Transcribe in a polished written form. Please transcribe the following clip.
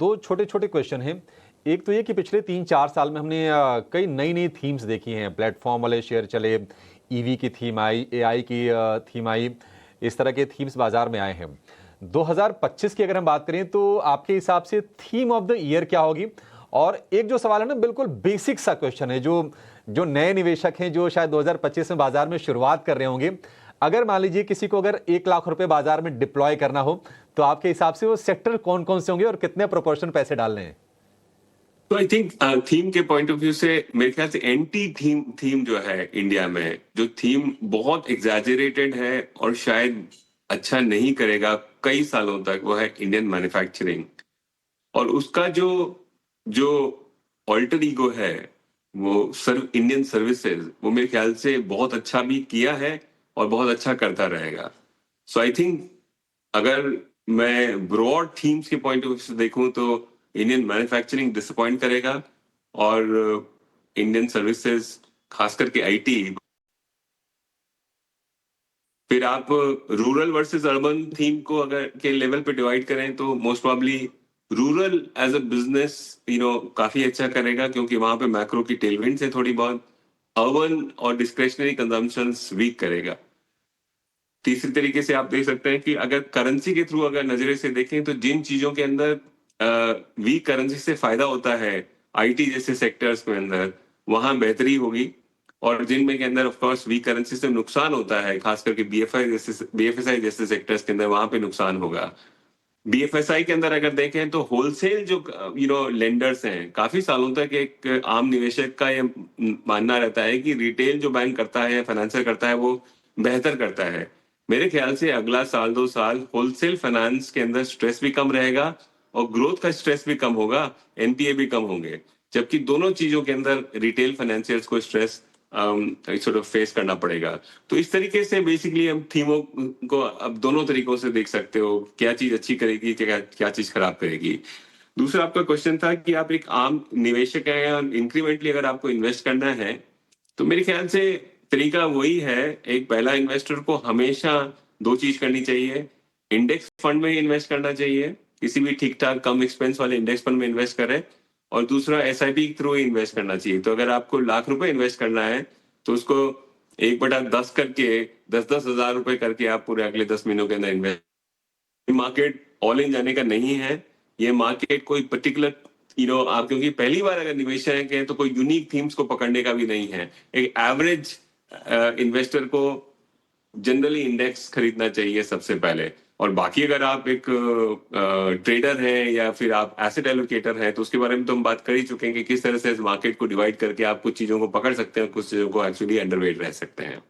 दो छोटे छोटे क्वेश्चन हैं। एक तो ये कि पिछले 3-4 साल में हमने कई नई नई थीम्स देखी हैं। प्लेटफॉर्म वाले शेयर चले, ईवी की थीम आई, एआई की थीम आई, इस तरह के थीम्स बाजार में आए हैं। 2025 की अगर हम बात करें तो आपके हिसाब से थीम ऑफ द ईयर क्या होगी? और एक जो सवाल है ना, बिल्कुल बेसिक सा क्वेश्चन है, जो जो नए निवेशक हैं, जो शायद 2025 में बाजार में शुरुआत कर रहे होंगे, अगर मान लीजिए किसी को अगर 1 लाख रुपए बाजार में डिप्लॉय करना हो, तो आपके हिसाब से वो सेक्टर कौन कौन से होंगे और कितने प्रोपोर्शन पैसे डालने हैं? तो आई थिंक थीम के पॉइंट ऑफ व्यू से मेरे ख्याल से एंटी थीम थीम जो है इंडिया में, जो थीम बहुत एग्जैजरेटेड है और शायद अच्छा नहीं करेगा कई सालों तक, वो है इंडियन मैन्युफैक्चरिंग। और उसका जो जो ऑल्टर ईगो है, वो सर्व इंडियन सर्विसेज, वो मेरे ख्याल से बहुत अच्छा भी किया है और बहुत अच्छा करता रहेगा। सो आई थिंक अगर मैं ब्रॉड थीम्स के पॉइंट ऑफ व्यू से देखूं तो इंडियन मैन्युफैक्चरिंग डिसअपॉइंट करेगा और इंडियन सर्विसेज, खास करके आईटी। फिर आप रूरल वर्सेस अर्बन थीम को अगर के लेवल पे डिवाइड करें तो most probably rural as a business काफी अच्छा करेगा, क्योंकि वहां पे मैक्रो की टेलविंड है थोड़ी बहुत। अर्बन और डिस्क्रेशनरी कंजम्पशन वीक करेगा। तीसरी तरीके से आप देख सकते हैं कि अगर करेंसी के थ्रू अगर नजरे से देखें तो जिन चीजों के अंदर वीक करेंसी से फायदा होता है, आईटी जैसे सेक्टर्स के अंदर, वहां बेहतरी होगी। और जिनमें के अंदर ऑफ कोर्स वीक करेंसी से नुकसान होता है, खास करके बीएफएसआई जैसे सेक्टर्स के अंदर, वहां पे नुकसान होगा। बीएफएसआई के अंदर अगर देखें तो होलसेल जो लेंडर्स हैं, काफी सालों तक एक आम निवेशक का ये मानना रहता है कि रिटेल जो बैंक करता है या फाइनेंसर करता है वो बेहतर करता है। मेरे ख्याल से अगला साल 2 साल होलसेल फाइनेंस के अंदर स्ट्रेस भी कम रहेगा और ग्रोथ का स्ट्रेस भी कम होगा, एनपीए भी कम होंगे। जबकि दोनों चीजों के अंदर रिटेल फाइनेंशियर्स को स्ट्रेस सॉर्ट ऑफ फेस करना पड़ेगा। तो इस तरीके से बेसिकली हम थीमों को अब दोनों तरीकों से देख सकते हो, क्या चीज अच्छी करेगी, क्या क्या चीज खराब करेगी। दूसरा आपका क्वेश्चन था कि आप एक आम निवेशक हैं और इंक्रीमेंटली अगर आपको इन्वेस्ट करना है, तो मेरे ख्याल से तरीका वही है। एक पहला, इन्वेस्टर को हमेशा दो चीज करनी चाहिए। इंडेक्स फंड में इन्वेस्ट करना चाहिए, किसी भी ठीक ठाक कम एक्सपेंस वाले इंडेक्स फंड में इन्वेस्ट करें। और दूसरा, एसआईपी के थ्रू इन्वेस्ट करना चाहिए। तो अगर आपको ₹1,00,000 इन्वेस्ट करना है तो उसको 1/10 करके 10-10 हजार रुपए करके आप पूरे अगले 10 महीनों के अंदर इन्वेस्ट। मार्केट ऑल इन जाने का नहीं है। ये मार्केट कोई पर्टिकुलर आप, क्योंकि पहली बार अगर निवेशक हैं तो कोई यूनिक थीम्स को पकड़ने का भी नहीं है। एक एवरेज इन्वेस्टर को जनरली इंडेक्स खरीदना चाहिए सबसे पहले। और बाकी अगर आप एक ट्रेडर हैं या फिर आप एसेट एलोकेटर हैं, तो उसके बारे में तो हम बात कर ही चुके हैं कि किस तरह से इस मार्केट को डिवाइड करके आप कुछ चीजों को पकड़ सकते हैं और कुछ चीजों को एक्चुअली अंडरवेट रह सकते हैं।